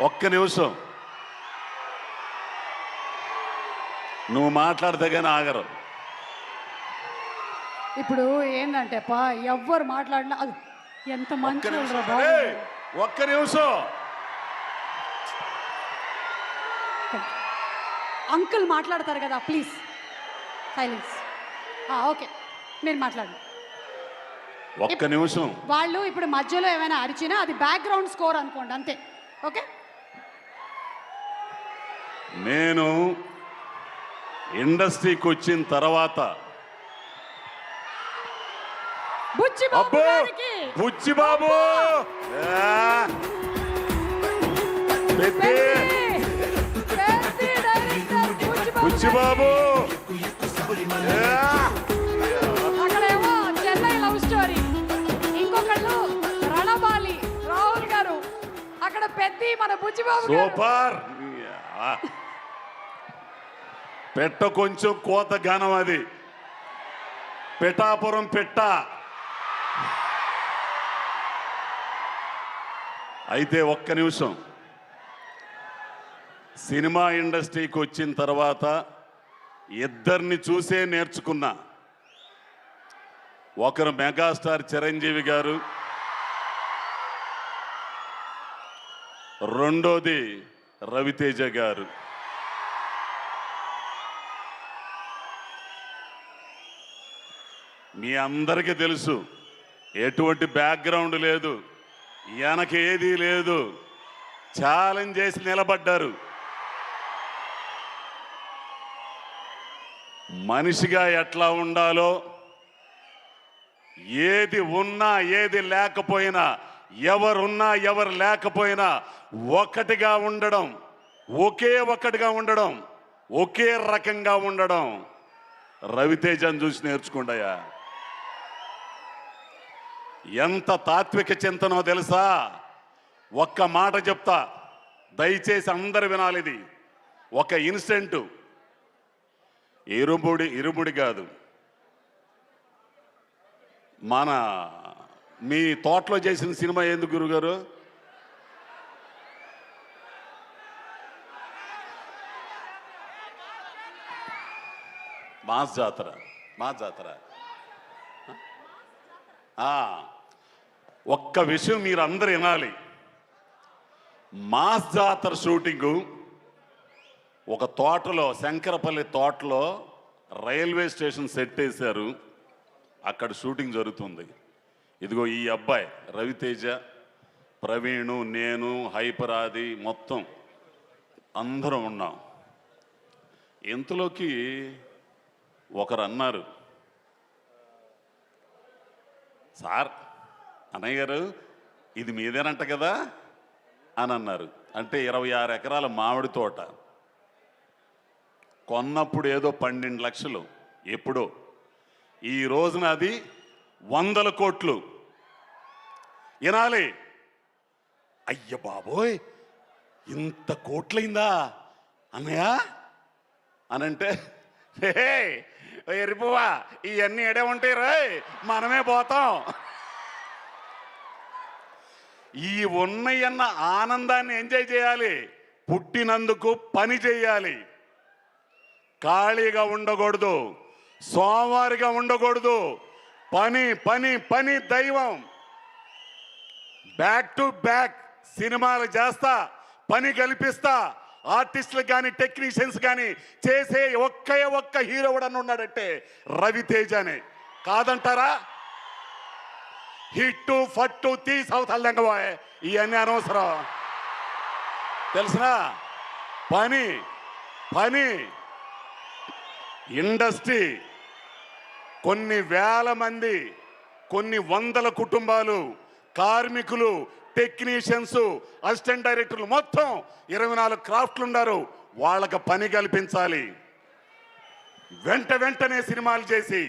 ఒక్క నిమిషం, నువ్వు మాట్లాడితే కానీ ఆగరు. ఇప్పుడు ఏంటంటే ఎవ్వరు మాట్లాడినా అది ఎంత మంచి ఒక్క నిమిషం, అంకుల్ మాట్లాడతారు కదా, ప్లీజ్ సైలెన్స్. ఓకే, మీరు మాట్లాడండి. ఒక్క నిమిషం. వాళ్ళు ఇప్పుడు మధ్యలో ఏమైనా అరిచినా అది బ్యాక్గ్రౌండ్ స్కోర్ అనుకోండి, అంతే. ఓకే, నేను ఇండస్ట్రీకి వచ్చిన తర్వాత బుచ్చిబాబు బుచ్చిబాబు అక్కడేమో చెన్నై లవ్ స్టోరీ, ఇంకొకళ్ళు రణబాలి రాహుల్ గారు, అక్కడ పెద్ద మన బుచ్చిబాబు సూపర్. పెట్ట కొంచెం కోత గానం, అది పిఠాపురం పెట్ట. అయితే ఒక్క నిమిషం, సినిమా ఇండస్ట్రీకి వచ్చిన తర్వాత ఇద్దరిని చూసే నేర్చుకున్నా. ఒకరు మెగాస్టార్ చిరంజీవి గారు, రెండోది రవితేజ గారు. మీ అందరికీ తెలుసు, ఎటువంటి బ్యాక్గ్రౌండ్ లేదు, వెనక ఏదీ లేదు, ఛాలెంజ్ చేసి నిలబడ్డారు. మనిషిగా ఎట్లా ఉండాలో, ఏది ఉన్నా ఏది లేకపోయినా, ఎవరున్నా ఎవరు లేకపోయినా ఒకటిగా ఉండడం, ఒక్కటిగా ఉండడం, ఒకే రకంగా ఉండడం రవితేజను చూసి నేర్చుకుంటాయా. ఎంత తాత్విక చింతనో తెలుసా? ఒక్క మాట చెప్తా, దయచేసి అందరు వినాలి. ఇది ఒక ఇన్సిడెంట్, ఇరుముడి కాదు, మన మీ తోటలో చేసిన సినిమా ఎందుకు గురుగారు? మాస్ జాతర. ఒక్క విషయం మీరు అందరు వినాలి. మాస్ జాతర షూటింగు ఒక తోటలో, శంకరపల్లి తోటలో రైల్వే స్టేషన్ సెట్ వేశారు. అక్కడ షూటింగ్ జరుగుతుంది. ఇదిగో ఈ అబ్బాయి రవితేజ, ప్రవీణు, నేను, హైపరాది, మొత్తం అందరం ఉన్నాం. ఇంతలోకి ఒకరు అన్నారు, సార్, అన్నయ్య గారు ఇది మీదేనంట కదా అని అన్నారు. అంటే 26 ఎకరాల మామిడి తోట కొన్నప్పుడు ఏదో 12 లక్షలు, ఎప్పుడో. ఈ రోజున అది 100 కోట్లు. వినాలి, అయ్య బాబోయ్ ఇంత కోట్లయిందా అన్నయ్య అనంటే, ఎరిపోవా ఇవన్నీ ఎడే ఉంటాయి రాయ్, మనమే పోతాం. ఈ ఉన్నయన్న ఆనందాన్ని ఎంజాయ్ చేయాలి, పుట్టినందుకు పని చేయాలి, ఖాళీగా ఉండకూడదు, సోమవారిగా ఉండకూడదు. పని పని పని దైవం. బ్యాక్ టు బ్యాక్ సినిమాలు చేస్తా, పని కల్పిస్తా. ఆర్టిస్టులకు కానీ టెక్నీషియన్స్ కానీ చేసే ఒక్క హీరో కూడా ఉన్నాడంటే రవితేజనే. కాదంటారా? హిట్టు ఫట్టు తీసి అవతల దెంగబోయే ఇవన్నీ అనవసరం. తెలిసినా పని పని. ఇండస్ట్రీ కొన్ని వేల మంది, కొన్ని వందల కుటుంబాలు, కార్మికులు, టెక్నీషియన్స్, అసిస్టెంట్ డైరెక్టర్లు, మొత్తం 24 క్రాఫ్ట్లు ఉన్నారు. వాళ్ళకి పని కల్పించాలి. వెంటనే సినిమాలు చేసి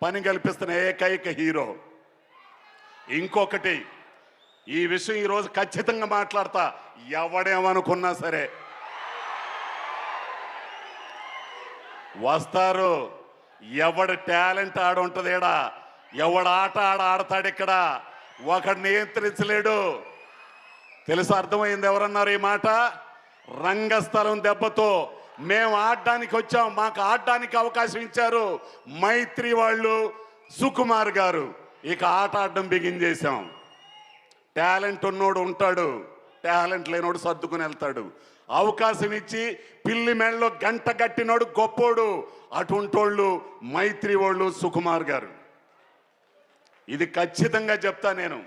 పని కల్పిస్తున్న ఏకైక హీరో. ఇంకొకటి, ఈ విషయం ఈరోజు ఖచ్చితంగా మాట్లాడతా. ఎవడేమనుకున్నా సరే వస్తారు. ఎవడ టాలెంట్ ఆడుంటది ఏడా, ఎవడ ఆట ఆడతాడు ఇక్కడ. ఒకడు నియంత్రించలేడు. తెలుసా అర్థమైంది? ఎవరన్నారు ఈ మాట? రంగస్థలం దెబ్బతో మేము ఆడడానికి వచ్చాం, మాకు ఆడడానికి అవకాశం ఇచ్చారు మైత్రి వాళ్ళు, సుకుమార్ గారు. ఇక ఆట ఆడడం బిగిన్ చేశాం. టాలెంట్ ఉన్నోడు ఉంటాడు, టాలెంట్ లేనోడు సర్దుకుని వెళ్తాడు. అవకాశం ఇచ్చి పిల్లి మెళ్ళలో గంట గట్టినోడు గొప్పోడు. అటుంటోళ్ళు మైత్రి వాళ్ళు, సుకుమార్ గారు. ఇది ఖచ్చితంగా చెప్తా నేను.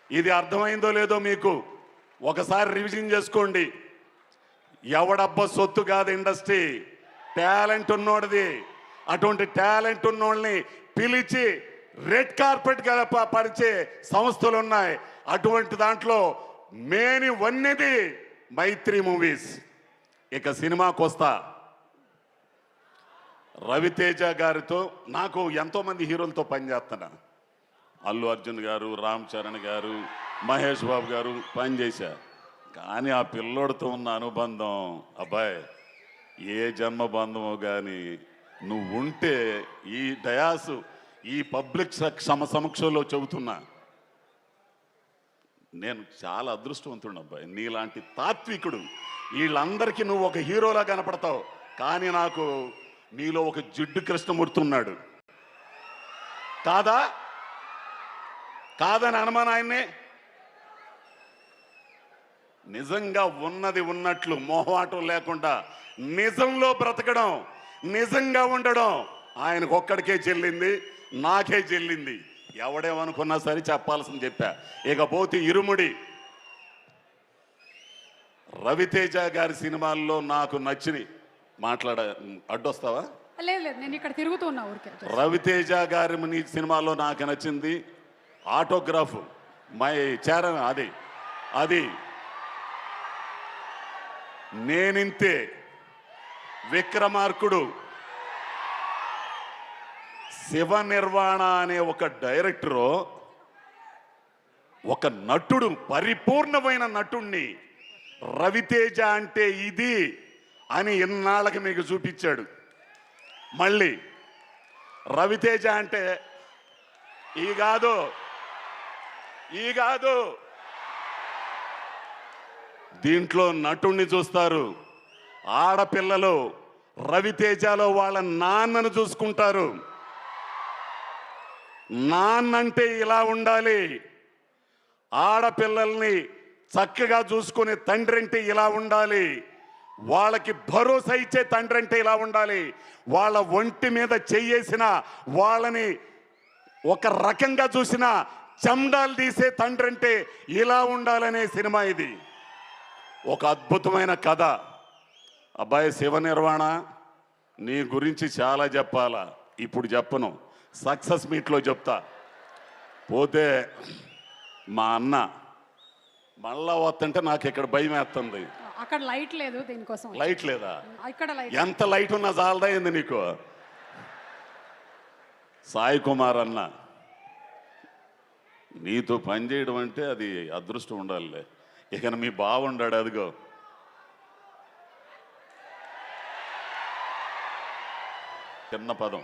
ఇది అర్థమైందో లేదో మీకు ఒకసారి రివిజన్ చేసుకోండి. ఎవడబ్బ సొత్తు కాదు ఇండస్ట్రీ, టాలెంట్ ఉన్నోడిది. అటువంటి టాలెంట్ ఉన్నోళ్ళని పిలిచి రెడ్ కార్పెట్ పరిచే సంస్థలు ఉన్నాయి. అటువంటి దాంట్లో మేని వన్నెది మైత్రి మూవీస్. ఇక సినిమాకి వస్తా. రవితేజ గారితో నాకు ఎంతో మంది హీరోలతో పనిచేస్తున్నా. అల్లు అర్జున్ గారు, రామ్ చరణ్ గారు, మహేష్ బాబు గారు పనిచేశా. కానీ ఆ పిల్లోడితో ఉన్న అనుబంధం అబ్బాయి ఏ జన్మ బంధమో కానీ నువ్వు ఉంటే ఈ డయాసు ఈ పబ్లిక్ సమక్షంలో చెబుతున్నా, నేను చాలా అదృష్టవంతుడు అబ్బాయి. నీలాంటి తాత్వికుడు వీళ్ళందరికీ నువ్వు ఒక హీరోలా కనపడతావు. కానీ నాకు నీలో ఒక జిడ్డు కృష్ణమూర్తి ఉన్నాడు. కాదా? కాదని అనుమానం ఆయన్నే. నిజంగా ఉన్నది ఉన్నట్లు మొహమాటం లేకుండా నిజంలో బ్రతకడం, నిజంగా ఉండడం ఆయనకు ఒక్కడికే చెల్లింది, నాకే చెల్లింది. ఎవడేమనుకున్నా సరే చెప్పాల్సింది చెప్పా. ఇకపోతే ఇరుముడి. రవితేజ గారి సినిమాల్లో నాకు నచ్చిని అడ్డొస్తావా? లేదు లేదు, నేను ఇక్కడ తిరుగుతున్నా ఊరికే. రవితేజ గారి సినిమాలో నాకు నచ్చింది ఆటోగ్రాఫ్ మై చరణ్, అది నేనింతే, విక్రమార్కుడు, శివ నిర్వాణ అనే ఒక డైరెక్టరు ఒక నటుడు, పరిపూర్ణమైన నటుణ్ణి రవితేజ అంటే ఇది అని ఇన్నాళ్ళకి మీకు చూపించాడు. మళ్ళీ రవితేజ అంటే ఈ కాదు దీంట్లో నటుణ్ణి చూస్తారు. ఆడపిల్లలు రవితేజలో వాళ్ళ నాన్నను చూసుకుంటారు. నాన్నంటే ఇలా ఉండాలి, ఆడపిల్లల్ని చక్కగా చూసుకునే తండ్రి అంటే ఇలా ఉండాలి, వాళ్ళకి భరోసా ఇచ్చే తండ్రి అంటే ఇలా ఉండాలి, వాళ్ళ ఒంటి మీద చెయ్యేసిన వాళ్ళని ఒక రకంగా చూసిన చెండాలు తీసే తండ్రి అంటే ఇలా ఉండాలనే సినిమా ఇది. ఒక అద్భుతమైన కథ. అబ్బాయి శివ నిర్వాణ, నీ గురించి చాలా చెప్పాలా, ఇప్పుడు చెప్పను, సక్సెస్ మీట్లో చెప్తా. పోతే మా అన్న మళ్ళా వస్తుంటే నాకు ఇక్కడ భయం వేస్తుంది. అక్కడ లైట్ లేదు, దీనికోసం. లైట్ లేదా? ఇక్కడ లైట్. ఎంత లైట్ ఉన్నా చాలదా ఏంది నీకు? సాయి కుమార్ అన్న, నీతో పనిచేయడం అంటే అది అదృష్టం ఉండాలి. ఇక మీ బావుండాడు, అదిగో చిన్న పదం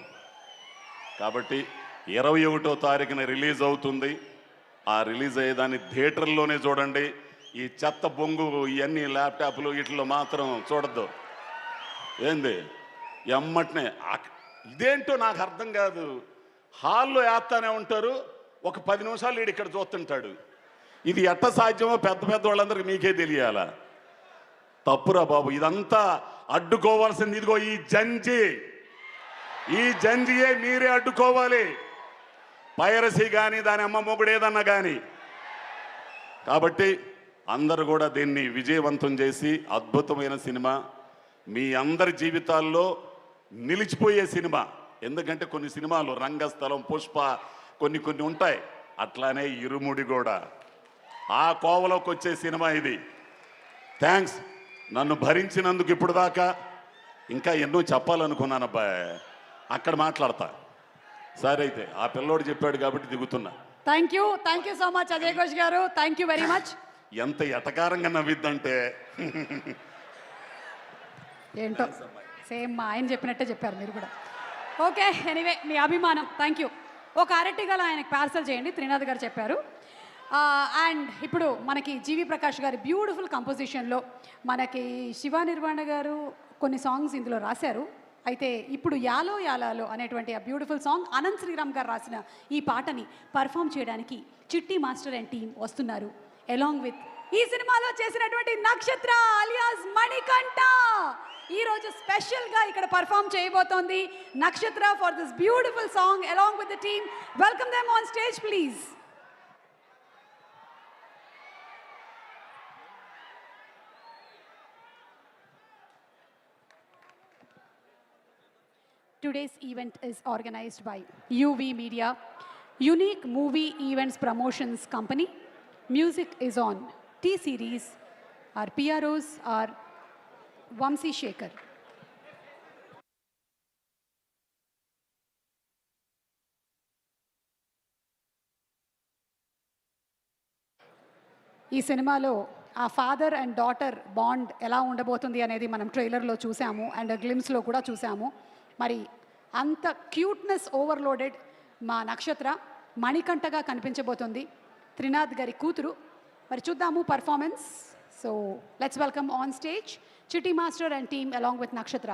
కాబట్టి 21వ తారీఖున రిలీజ్ అవుతుంది. ఆ రిలీజ్ అయ్యేదాన్ని థియేటర్లోనే చూడండి. ఈ చెత్త బొంగు ఇవన్నీ ల్యాప్టాప్లు వీటిలో మాత్రం చూడద్దు. ఏంది ఎమ్మటనే ఇదేంటో నాకు అర్థం కాదు. హాల్లో వేస్తానే ఉంటారు, ఒక 10 నిమిషాలు వీడు ఇక్కడ చూస్తుంటాడు. ఇది ఎట్ట సాధ్యమో పెద్ద పెద్ద వాళ్ళందరికీ మీకే తెలియాలా? తప్పురా బాబు, ఇదంతా అడ్డుకోవాల్సింది ఇదిగో ఈ జంజియే మీరే అడ్డుకోవాలి. పైరసీ కానీ దాని అమ్మ మొగుడు ఏదన్నా కానీ. కాబట్టి అందరూ కూడా దీన్ని విజయవంతం చేసి అద్భుతమైన సినిమా మీ అందరి జీవితాల్లో నిలిచిపోయే సినిమా. ఎందుకంటే కొన్ని సినిమాలు రంగస్థలం, పుష్ప కొన్ని ఉంటాయి, అట్లానే ఇరుముడి కూడా ఆ కోవలోకి వచ్చే సినిమా ఇది. థ్యాంక్స్ నన్ను భరించినందుకు. ఇప్పుడు దాకా ఇంకా ఎన్నో చెప్పాలనుకున్నాను అబ్బాయి, అక్కడ మాట్లాడతా. సరే అయితే ఆ పిల్లోడు చెప్పాడు కాబట్టి దిగుతున్నా. Thank you so much Ajay Ghosh గారు, థ్యాంక్ యూ వెరీ మచ్. ఎంత ఎటకారంగా నవ్విద్దంటే ఏంటో సేమ్ మా ఆయన చెప్పినట్టే చెప్పారు మీరు కూడా. ఓకే, ఎనీవే మీ అభిమానం, థ్యాంక్ యూ. ఒక అరటి గల ఆయనకు పార్సల్ చేయండి, త్రినాథ్ గారు చెప్పారు. అండ్ ఇప్పుడు మనకి జీవి ప్రకాష్ గారి బ్యూటిఫుల్ కంపోజిషన్లో మనకి శివ నిర్వాణ గారు కొన్ని సాంగ్స్ ఇందులో రాశారు. అయితే ఇప్పుడు యాలో యాలాలో అనేటువంటి ఆ బ్యూటిఫుల్ సాంగ్ అనంత్ శ్రీరామ్ గారు రాసిన ఈ పాటని పర్ఫామ్ చేయడానికి చిట్టి మాస్టర్ అండ్ టీమ్ వస్తున్నారు. అలాంగ్ విత్ ఈ సినిమాలో చేసినటువంటి నక్షత్ర అలియాస్ మణికంఠ ఈరోజు స్పెషల్గా ఇక్కడ పర్ఫామ్ చేయబోతోంది నక్షత్ర for this beautiful song along with the team. Welcome them on stage please. Today's event is organized by UV Media, Unique Movie Events Promotions Company. Music is on T-Series. Our PROs are Vamsi Shekhar. ఈ సినిమాలో ఆ father and daughter bond ఎలా ఉండబోతుంది అనేది మనం ట్రైలర్లో చూసాము and గ్లిమ్స్లో కూడా చూసాము. మరి అంత క్యూట్నెస్ ఓవర్లోడెడ్ మా నక్షత్ర మణికంఠగా కనిపించబోతుంది, త్రినాథ్ గారి కూతురు. మరి చూద్దాము performance. So let's welcome on stage Chitti master and team along with నక్షత్ర.